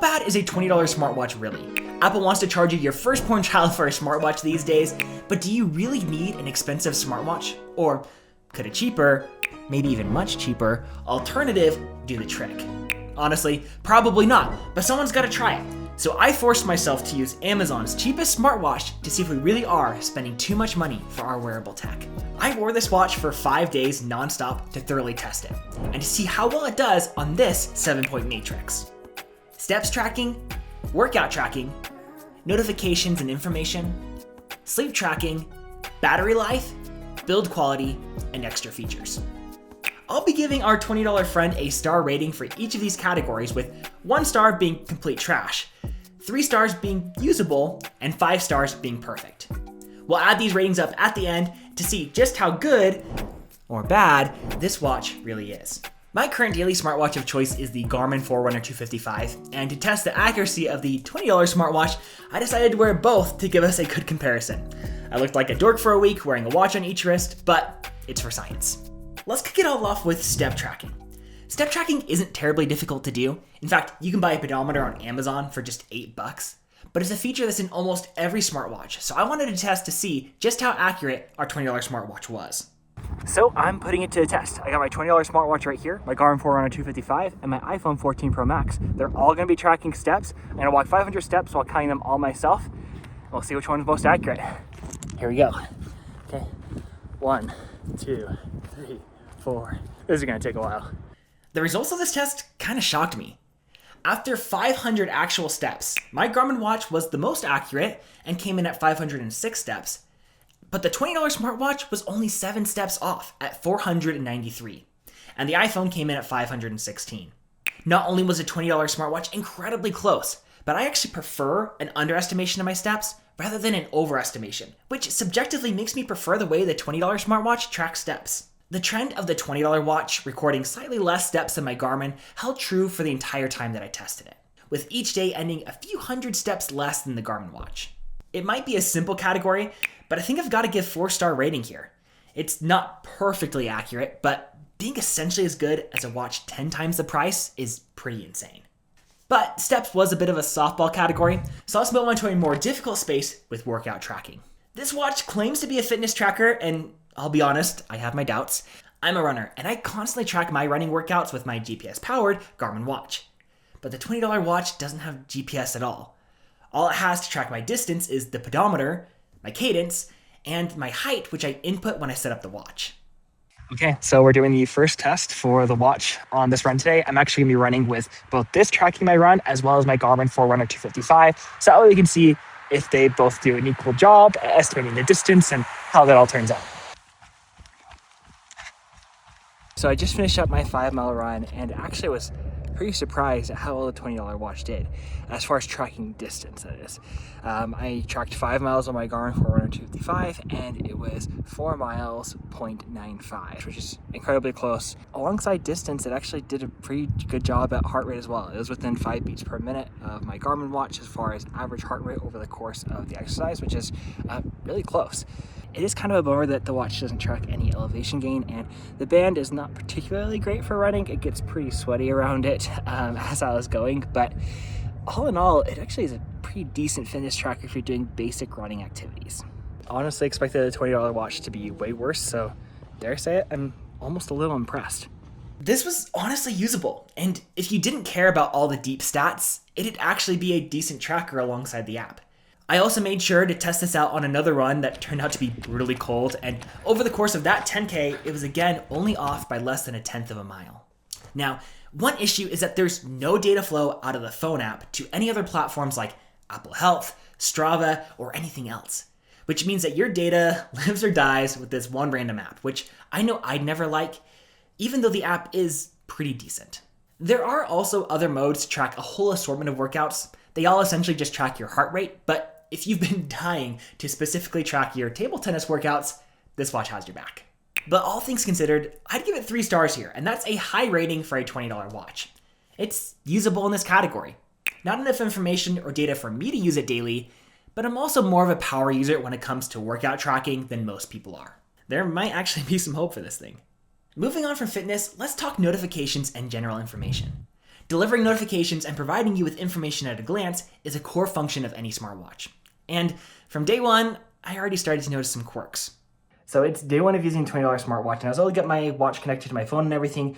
bad is a $20 smartwatch really? Apple wants to charge you your firstborn child for a smartwatch these days, but do you really need an expensive smartwatch? Or could a cheaper, maybe even much cheaper, alternative do the trick? Honestly, probably not, but someone's gotta try it. So I forced myself to use Amazon's cheapest smartwatch to see if we really are spending too much money for our wearable tech. I wore this watch for 5 days nonstop to thoroughly test it, and to see how well it does on this 7-point matrix. Steps tracking, workout tracking, notifications and information, sleep tracking, battery life, build quality, and extra features. I'll be giving our $20 friend a star rating for each of these categories, with 1 star being complete trash, 3 stars being usable, and 5 stars being perfect. We'll add these ratings up at the end to see just how good, or bad, this watch really is. My current daily smartwatch of choice is the Garmin Forerunner 255, and to test the accuracy of the $20 smartwatch, I decided to wear both to give us a good comparison. I looked like a dork for a week wearing a watch on each wrist, but it's for science. Let's kick it all off with step tracking. Step tracking isn't terribly difficult to do. In fact, you can buy a pedometer on Amazon for just $8, but it's a feature that's in almost every smartwatch, so I wanted to test to see just how accurate our $20 smartwatch was. So I'm putting it to the test. I got my $20 smartwatch right here, my Garmin Forerunner 255, and my iPhone 14 Pro Max. They're all gonna be tracking steps. I'm gonna walk 500 steps while counting them all myself. We'll see which one's most accurate. Here we go. Okay, 1, 2, 3, 4. This is gonna take a while. The results of this test kind of shocked me. After 500 actual steps, my Garmin watch was the most accurate and came in at 506 steps, but the $20 smartwatch was only 7 steps off at 493, and the iPhone came in at 516. Not only was the $20 smartwatch incredibly close, but I actually prefer an underestimation of my steps rather than an overestimation, which subjectively makes me prefer the way the $20 smartwatch tracks steps. The trend of the $20 watch recording slightly less steps than my Garmin held true for the entire time that I tested it, with each day ending a few hundred steps less than the Garmin watch. It might be a simple category, but I think I've got to give 4-star rating here. It's not perfectly accurate, but being essentially as good as a watch 10 times the price is pretty insane. But steps was a bit of a softball category, so let's move on to a more difficult space with workout tracking. This watch claims to be a fitness tracker, and I'll be honest, I have my doubts. I'm a runner, and I constantly track my running workouts with my GPS-powered Garmin watch. But the $20 watch doesn't have GPS at all. All it has to track my distance is the pedometer, my cadence, and my height, which I input when I set up the watch. Okay, so we're doing the first test for the watch on this run today. I'm actually gonna be running with both this tracking my run as well as my Garmin Forerunner 255, so that way we can see if they both do an equal job at estimating the distance and how that all turns out. So I just finished up my 5-mile run and actually was pretty surprised at how well the $20 watch did, as far as tracking distance, that is. I tracked 5 miles on my Garmin Forerunner 255, and it was 4 miles, 0.95, which is incredibly close. Alongside distance, it actually did a pretty good job at heart rate as well. It was within 5 beats per minute of my Garmin watch as far as average heart rate over the course of the exercise, which is really close. It is kind of a bummer that the watch doesn't track any elevation gain, and the band is not particularly great for running. It gets pretty sweaty around it as I was going, but all in all, it actually is a pretty decent fitness tracker if you're doing basic running activities. Honestly expected the $20 watch to be way worse, so dare I say it, I'm almost a little impressed. This was honestly usable, and if you didn't care about all the deep stats, it'd actually be a decent tracker alongside the app. I also made sure to test this out on another run that turned out to be brutally cold, and over the course of that 10K, it was again only off by less than 1/10 of a mile. Now, one issue is that there's no data flow out of the phone app to any other platforms like Apple Health, Strava, or anything else, which means that your data lives or dies with this one random app, which I know I'd never like, even though the app is pretty decent. There are also other modes to track a whole assortment of workouts. They all essentially just track your heart rate, but if you've been dying to specifically track your table tennis workouts, this watch has your back. But all things considered, I'd give it 3 stars here, and that's a high rating for a $20 watch. It's usable in this category. Not enough information or data for me to use it daily, but I'm also more of a power user when it comes to workout tracking than most people are. There might actually be some hope for this thing. Moving on from fitness, let's talk notifications and general information. Delivering notifications and providing you with information at a glance is a core function of any smartwatch. And from day one, I already started to notice some quirks. So it's day one of using a $20 smartwatch, and I was able to get my watch connected to my phone and everything.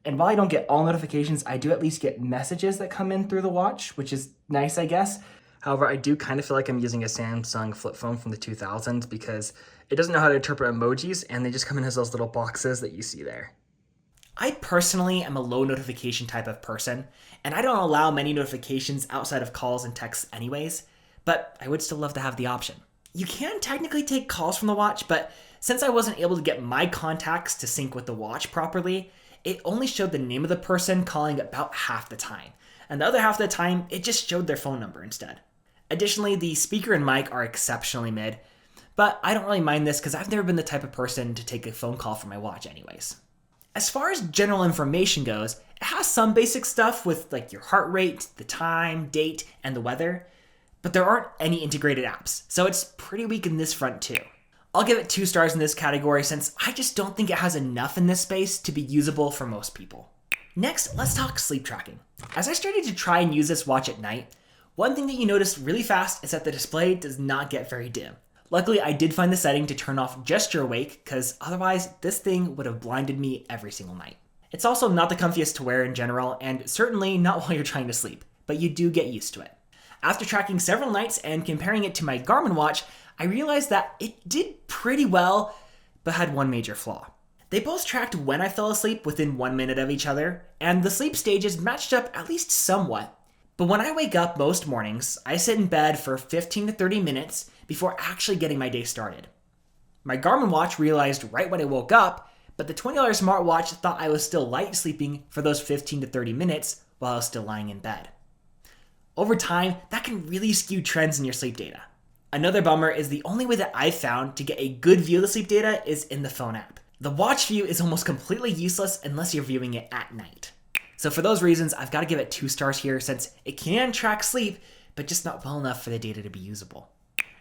And while I don't get all notifications, I do at least get messages that come in through the watch, which is nice, I guess. However, I do kind of feel like I'm using a Samsung flip phone from the 2000s because it doesn't know how to interpret emojis, and they just come in as those little boxes that you see there. I personally am a low notification type of person, and I don't allow many notifications outside of calls and texts anyways, but I would still love to have the option. You can technically take calls from the watch, but since I wasn't able to get my contacts to sync with the watch properly, it only showed the name of the person calling about half the time, and the other half of the time, it just showed their phone number instead. Additionally, the speaker and mic are exceptionally mid, but I don't really mind this because I've never been the type of person to take a phone call from my watch anyways. As far as general information goes, it has some basic stuff with like your heart rate, the time, date, and the weather, but there aren't any integrated apps, so it's pretty weak in this front too. I'll give it 2 stars in this category since I just don't think it has enough in this space to be usable for most people. Next, let's talk sleep tracking. As I started to try and use this watch at night, one thing that you notice really fast is that the display does not get very dim. Luckily, I did find the setting to turn off gesture awake because otherwise this thing would have blinded me every single night. It's also not the comfiest to wear in general, and certainly not while you're trying to sleep, but you do get used to it. After tracking several nights and comparing it to my Garmin watch, I realized that it did pretty well, but had one major flaw. They both tracked when I fell asleep within 1 minute of each other, and the sleep stages matched up at least somewhat. But when I wake up most mornings, I sit in bed for 15 to 30 minutes before actually getting my day started. My Garmin watch realized right when I woke up, but the $20 smartwatch thought I was still light sleeping for those 15 to 30 minutes while I was still lying in bed. Over time, that can really skew trends in your sleep data. Another bummer is the only way that I've found to get a good view of the sleep data is in the phone app. The watch view is almost completely useless unless you're viewing it at night. So for those reasons, I've got to give it 2 stars here since it can track sleep, but just not well enough for the data to be usable.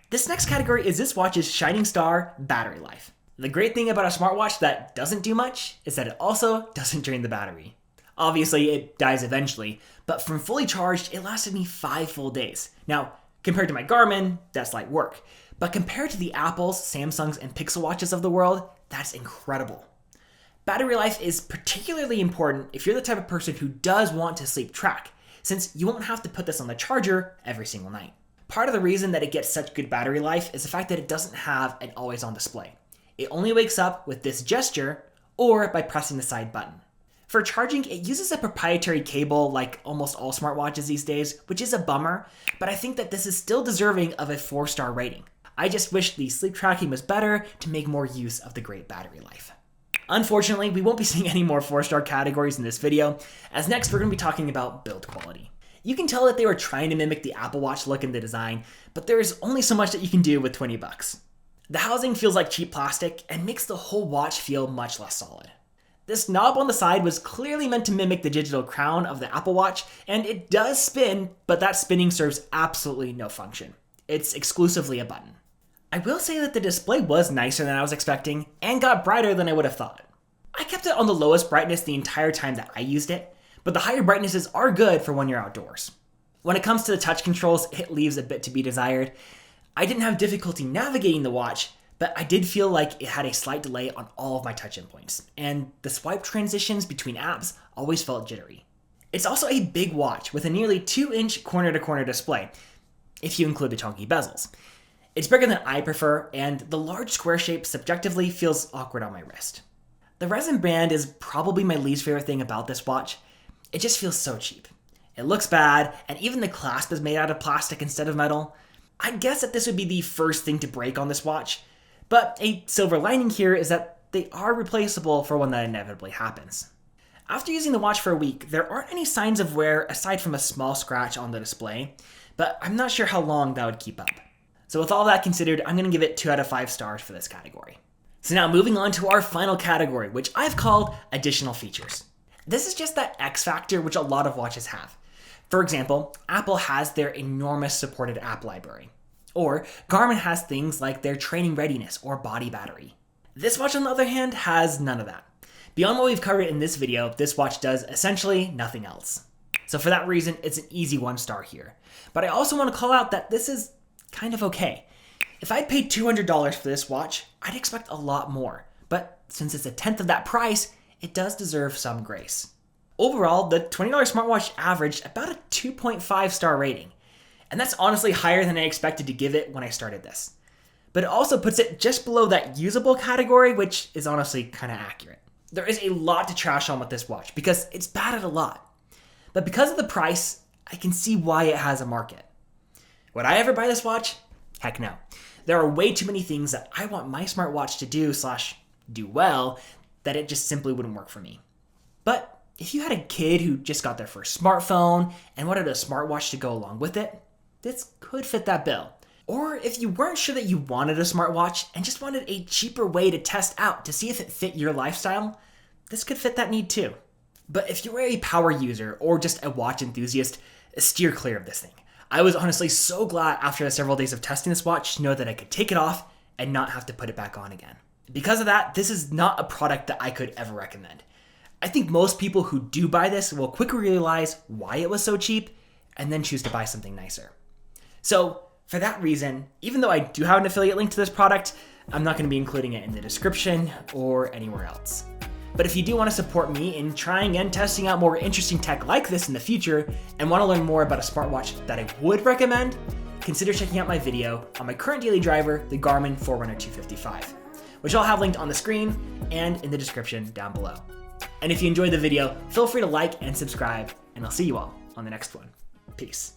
This next category is this watch's shining star, battery life. The great thing about a smartwatch that doesn't do much is that it also doesn't drain the battery. Obviously, it dies eventually, but from fully charged, it lasted me 5 full days. Now, compared to my Garmin, that's light work. But compared to the Apples, Samsungs, and Pixel watches of the world, that's incredible. Battery life is particularly important if you're the type of person who does want to sleep track, since you won't have to put this on the charger every single night. Part of the reason that it gets such good battery life is the fact that it doesn't have an always-on display. It only wakes up with this gesture or by pressing the side button. For charging, it uses a proprietary cable like almost all smartwatches these days, which is a bummer, but I think that this is still deserving of a 4-star rating. I just wish the sleep tracking was better to make more use of the great battery life. Unfortunately, we won't be seeing any more 4-star categories in this video, as next we're going to be talking about build quality. You can tell that they were trying to mimic the Apple Watch look in the design, but there is only so much that you can do with 20 bucks. The housing feels like cheap plastic and makes the whole watch feel much less solid. This knob on the side was clearly meant to mimic the digital crown of the Apple Watch, and it does spin, but that spinning serves absolutely no function. It's exclusively a button. I will say that the display was nicer than I was expecting, and got brighter than I would have thought. I kept it on the lowest brightness the entire time that I used it, but the higher brightnesses are good for when you're outdoors. When it comes to the touch controls, it leaves a bit to be desired. I didn't have difficulty navigating the watch, but I did feel like it had a slight delay on all of my touch endpoints, and the swipe transitions between apps always felt jittery. It's also a big watch with a nearly 2-inch corner-to-corner display, if you include the chunky bezels. It's bigger than I prefer, and the large square shape subjectively feels awkward on my wrist. The resin band is probably my least favorite thing about this watch. It just feels so cheap. It looks bad, and even the clasp is made out of plastic instead of metal. I guess that this would be the first thing to break on this watch, but a silver lining here is that they are replaceable for when that inevitably happens. After using the watch for a week, there aren't any signs of wear aside from a small scratch on the display, but I'm not sure how long that would keep up. So with all that considered, I'm going to give it 2 out of 5 stars for this category. So now moving on to our final category, which I've called additional features. This is just that X factor which a lot of watches have. For example, Apple has their enormous supported app library. Or Garmin has things like their training readiness or body battery. This watch, on the other hand, has none of that. Beyond what we've covered in this video, this watch does essentially nothing else. So for that reason, it's an easy 1 star here. But I also want to call out that this is kind of okay. If I'd paid $200 for this watch, I'd expect a lot more. But since it's a tenth of that price, it does deserve some grace. Overall, the $20 smartwatch averaged about a 2.5 star rating. And that's honestly higher than I expected to give it when I started this. But it also puts it just below that usable category, which is honestly kind of accurate. There is a lot to trash on with this watch because it's bad at a lot. But because of the price, I can see why it has a market. Would I ever buy this watch? Heck no. There are way too many things that I want my smartwatch to do well that it just simply wouldn't work for me. But if you had a kid who just got their first smartphone and wanted a smartwatch to go along with it, this could fit that bill. Or if you weren't sure that you wanted a smartwatch and just wanted a cheaper way to test out to see if it fit your lifestyle, this could fit that need too. But if you're a power user or just a watch enthusiast, steer clear of this thing. I was honestly so glad after the several days of testing this watch to know that I could take it off and not have to put it back on again. Because of that, this is not a product that I could ever recommend. I think most people who do buy this will quickly realize why it was so cheap and then choose to buy something nicer. So for that reason, even though I do have an affiliate link to this product, I'm not going to be including it in the description or anywhere else. But if you do want to support me in trying and testing out more interesting tech like this in the future and want to learn more about a smartwatch that I would recommend, consider checking out my video on my current daily driver, the Garmin Forerunner 255, which I'll have linked on the screen and in the description down below. And if you enjoyed the video, feel free to like and subscribe, and I'll see you all on the next one. Peace.